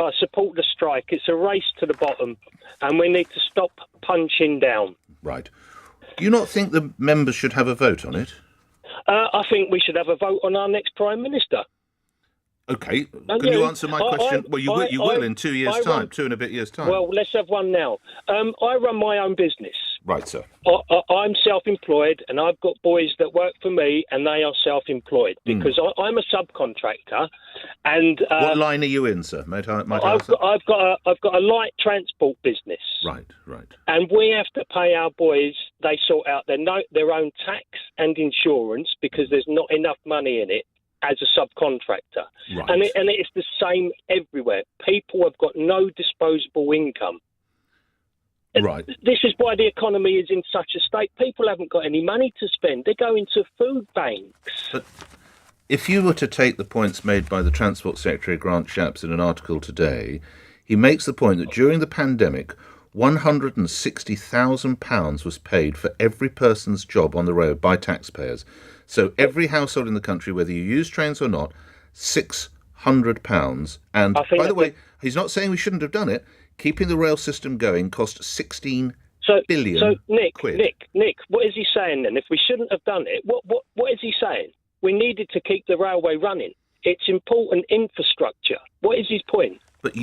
I support the strike. It's a race to the bottom, and we need to stop punching down. Right. Do you not think the members should have a vote on it? I think we should have a vote on our next Prime Minister. OK. Can you answer my question? Well, you will in 2 years' time, 2 and a bit years' time. Well, let's have one now. I run my own business. Right, sir. I'm self-employed, and I've got boys that work for me, and they are self-employed because I'm a subcontractor. And what line are you in, sir? I've got a light transport business. Right. And we have to pay our boys. They sort out their own tax and insurance because there's not enough money in it as a subcontractor. Right. And it's the same everywhere. People have got no disposable income. Right. This is why the economy is in such a state. People haven't got any money to spend. They're going to food banks. But if you were to take the points made by the Transport Secretary Grant Shapps in an article today, he makes the point that during the pandemic, £160,000 was paid for every person's job on the road by taxpayers. So every household in the country, whether you use trains or not, £600. And by the way, he's not saying we shouldn't have done it. Keeping the rail system going cost 16 billion quid. Nick, what is he saying then? If we shouldn't have done it, what is he saying? We needed to keep the railway running. It's important infrastructure. What is his point? But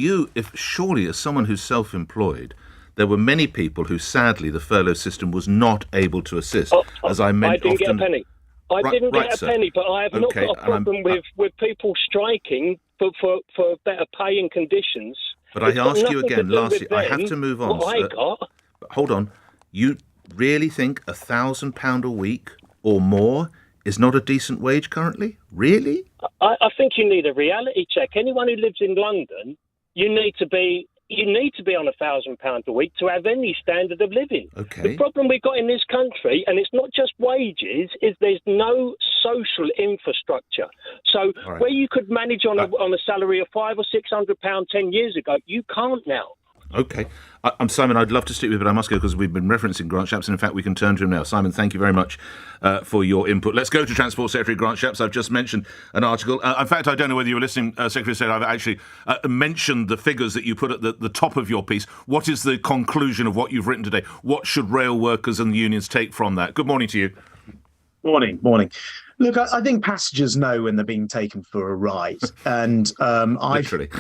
surely as someone who's self-employed, there were many people who sadly the furlough system was not able to assist. As I mentioned, I didn't get a penny. I didn't get a penny, but I have not got a problem with people striking for better pay and conditions. But I ask you again, lastly, I have to move on. Hold on. You really think £1,000 a week or more is not a decent wage currently? Really? I think you need a reality check. Anyone who lives in London, you need to be on £1,000 a week to have any standard of living. Okay. The problem we've got in this country, and it's not just wages, is there's no social infrastructure. So where you could manage on a salary of £500 or £600 10 years ago, you can't now. OK. I'm Simon, I'd love to stick with you, but I must go because we've been referencing Grant Shapps, and in fact we can turn to him now. Simon, thank you very much for your input. Let's go to Transport Secretary Grant Shapps. I've just mentioned an article. In fact, I don't know whether you were listening, Secretary said, I've actually mentioned the figures that you put at the top of your piece. What is the conclusion of what you've written today? What should rail workers and the unions take from that? Good morning to you. Morning. Look, I think passengers know when they're being taken for a ride. And Literally.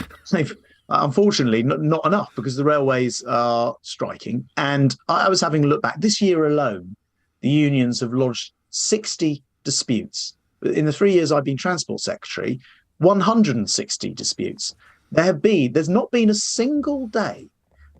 Unfortunately, not enough because the railways are striking. And I was having a look back. This year alone, the unions have lodged 60 disputes. In the 3 years I've been Transport Secretary, 160 disputes. There's not been a single day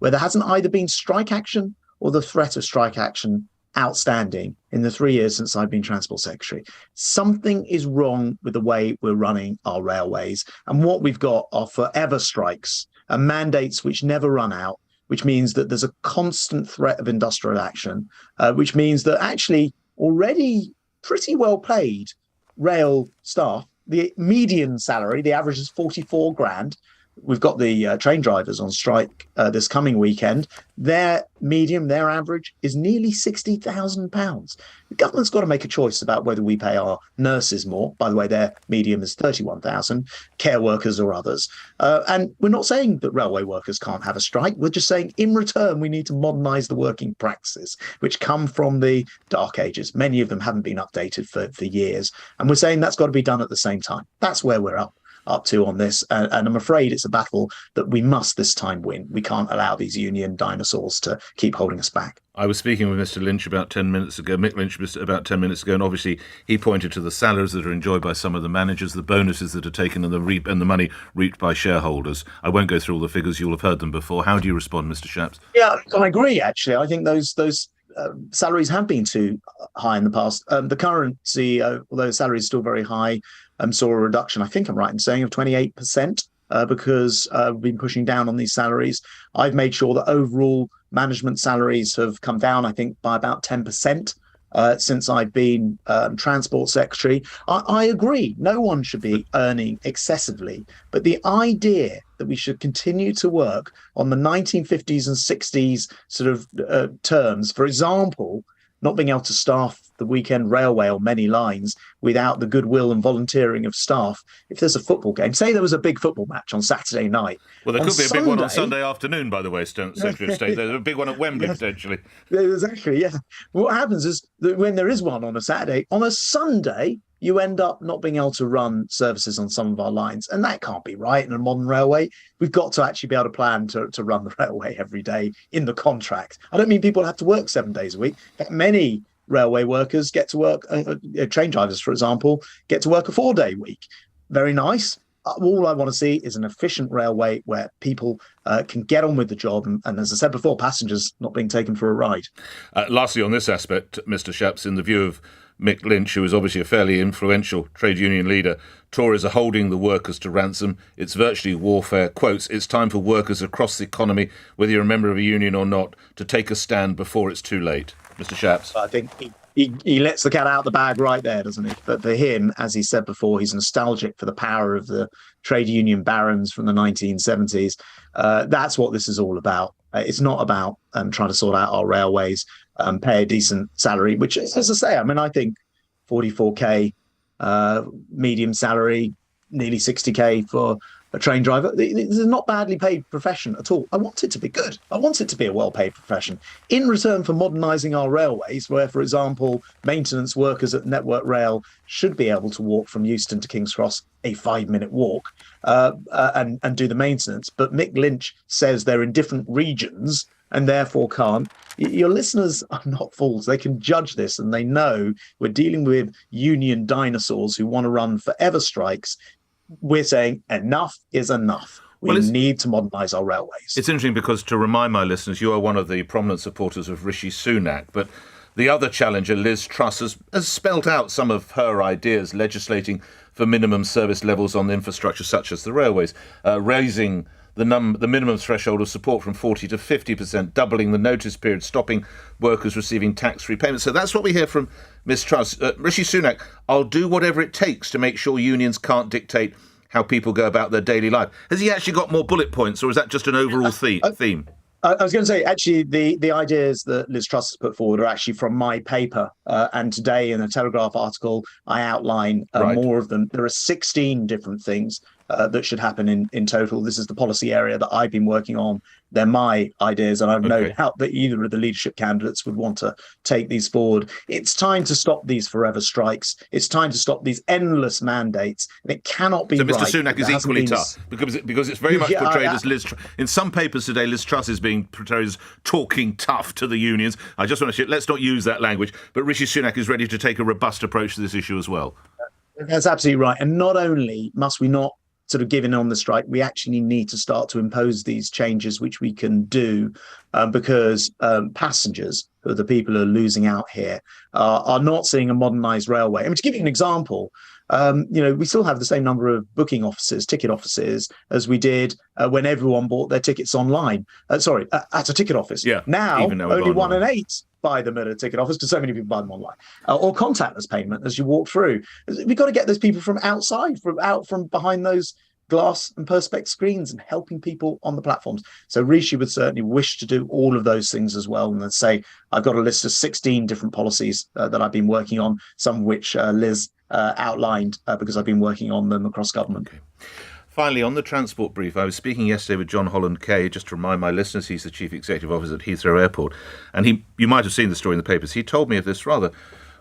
where there hasn't either been strike action or the threat of strike action outstanding in the 3 years since I've been Transport Secretary. Something is wrong with the way we're running our railways. And what we've got are forever strikes and mandates which never run out, which means that there's a constant threat of industrial action, which means that actually already pretty well paid rail staff, the median salary, the average is 44 grand. We've got the train drivers on strike this coming weekend. Their average is nearly £60,000. The government's got to make a choice about whether we pay our nurses more. By the way, their median is 31,000, care workers or others. And we're not saying that railway workers can't have a strike. We're just saying in return, we need to modernise the working practices, which come from the dark ages. Many of them haven't been updated for years. And we're saying that's got to be done at the same time. That's where we're up to on this, and I'm afraid it's a battle that we must this time win. We can't allow these union dinosaurs to keep holding us back. I was speaking with Mr. Lynch about 10 minutes ago, Mick Lynch about 10 minutes ago, and obviously he pointed to the salaries that are enjoyed by some of the managers, the bonuses that are taken, and the money reaped by shareholders. I won't go through all the figures, you'll have heard them before. How do you respond, Mr. Shapps? Yeah, I agree, actually. I think those salaries have been too high in the past. The current CEO, although the salary is still very high, saw a reduction, I think I'm right in saying, of 28% because we've been pushing down on these salaries. I've made sure that overall management salaries have come down, I think, by about 10% since I've been Transport Secretary. I agree, no one should be earning excessively, but the idea that we should continue to work on the 1950s and 60s sort of terms, for example, not being able to staff the weekend railway on many lines without the goodwill and volunteering of staff. If there's a football game, say there was a big football match on Saturday night. Well, there could be a big one on Sunday afternoon, by the way, Secretary of State. There's a big one at Wembley, potentially. Exactly, yeah. What happens is that when there is one on a Saturday, on a Sunday, you end up not being able to run services on some of our lines. And that can't be right in a modern railway. We've got to actually be able to plan to run the railway every day in the contract. I don't mean people have to work 7 days a week. Many railway workers get to work, train drivers, for example, get to work a 4-day week. Very nice. All I want to see is an efficient railway where people can get on with the job. And as I said before, passengers not being taken for a ride. Lastly, on this aspect, Mr. Shapps, in the view of Mick Lynch, who is obviously a fairly influential trade union leader, Tories are holding the workers to ransom. It's virtually warfare. Quotes, it's time for workers across the economy, whether you're a member of a union or not, to take a stand before it's too late. Mr. Shapps. I think he lets the cat out of the bag right there, doesn't he? But for him, as he said before, he's nostalgic for the power of the trade union barons from the 1970s. That's what this is all about. It's not about trying to sort out our railways, pay a decent salary, which, as I say, I mean, I think 44k medium salary, nearly 60k for a train driver. This is not badly paid profession at all. I want it to be good. I want it to be a well-paid profession. In return for modernising our railways, where, for example, maintenance workers at Network Rail should be able to walk from Euston to King's Cross, a 5-minute walk, and do the maintenance. But Mick Lynch says they're in different regions and therefore can't. Your listeners are not fools. They can judge this, and they know we're dealing with union dinosaurs who want to run forever strikes. We're saying enough is enough. We need to modernise our railways. It's interesting because, to remind my listeners, you are one of the prominent supporters of Rishi Sunak, but the other challenger, Liz Truss, has spelt out some of her ideas, legislating for minimum service levels on infrastructure such as the railways, raising the minimum threshold of support from 40 to 50%, doubling the notice period, stopping workers receiving tax-free payments. So that's what we hear from Ms Truss. Rishi Sunak, I'll do whatever it takes to make sure unions can't dictate how people go about their daily life. Has he actually got more bullet points, or is that just an overall theme? I was going to say, actually, the ideas that Liz Truss has put forward are actually from my paper. And today in a Telegraph article, I outline more of them. There are 16 different things that should happen in total. This is the policy area that I've been working on. They're my ideas, and I've no doubt that either of the leadership candidates would want to take these forward. It's time to stop these forever strikes. It's time to stop these endless mandates. And it cannot be right. So Mr Sunak is equally tough, because it's very much portrayed as Liz Truss. In some papers today, Liz Truss is being portrayed as talking tough to the unions. I just want to let's not use that language, but Rishi Sunak is ready to take a robust approach to this issue as well. That's absolutely right. And not only must we not sort of give in on the strike, we actually need to start to impose these changes, which we can do because passengers, who are the people who are losing out here, are not seeing a modernised railway. I mean, to give you an example, we still have the same number of booking offices, ticket offices, as we did when everyone bought their tickets online. At a ticket office. Yeah, now only 1 in 8 buy them at a ticket office because so many people buy them online, or contactless payment as you walk through. We've got to get those people from outside, from behind those glass and perspex screens, and helping people on the platforms. So Rishi would certainly wish to do all of those things as well. And let's say I've got a list of 16 different policies that I've been working on, some of which Liz outlined because I've been working on them across government. Okay. Finally, on the transport brief, I was speaking yesterday with John Holland-Kaye, just to remind my listeners, he's the Chief Executive Officer at Heathrow Airport, and you might have seen the story in the papers. He told me of this rather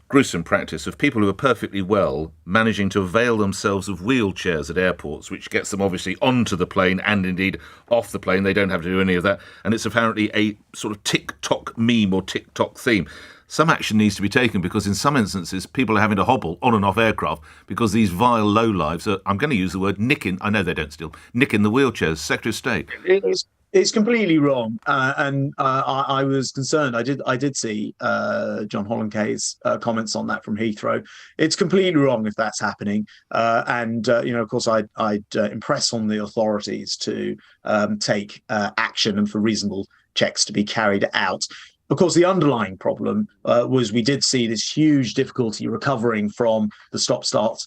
gruesome practice of people who are perfectly well managing to avail themselves of wheelchairs at airports, which gets them obviously onto the plane and indeed off the plane. They don't have to do any of that, and it's apparently a sort of TikTok meme or TikTok theme. Some action needs to be taken because in some instances people are having to hobble on and off aircraft because these vile lowlives are, I'm going to use the word nicking, I know they don't steal, nicking the wheelchairs. Secretary of State. It's completely wrong, and I was concerned. I did see John Holland-Kaye's comments on that from Heathrow. It's completely wrong if that's happening, and of course I'd impress on the authorities to take action and for reasonable checks to be carried out. Of course, the underlying problem was we did see this huge difficulty recovering from the stop-start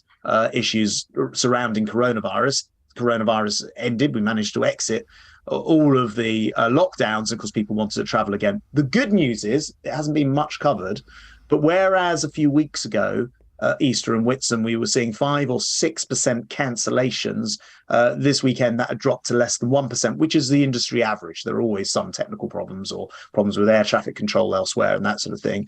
issues surrounding coronavirus. coronavirus ended, we managed to exit all of the lockdowns because people wanted to travel again. The good news is it hasn't been much covered, but whereas a few weeks ago, Easter and Whitsun, we were seeing 5 or 6% cancellations. This weekend, that had dropped to less than 1%, which is the industry average. There are always some technical problems or problems with air traffic control elsewhere and that sort of thing.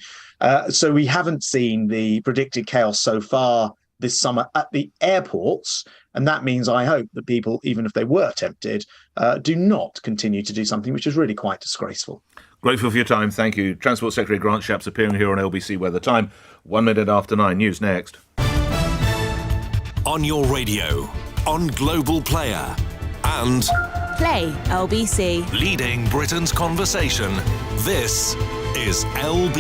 So we haven't seen the predicted chaos so far this summer at the airports. And that means I hope that people, even if they were tempted, do not continue to do something which is really quite disgraceful. Grateful for your time. Thank you. Transport Secretary Grant Shapps appearing here on LBC Weather Time. 1 minute after 9. News next. On your radio, on Global Player, and Play LBC. leading Britain's conversation. This is LBC.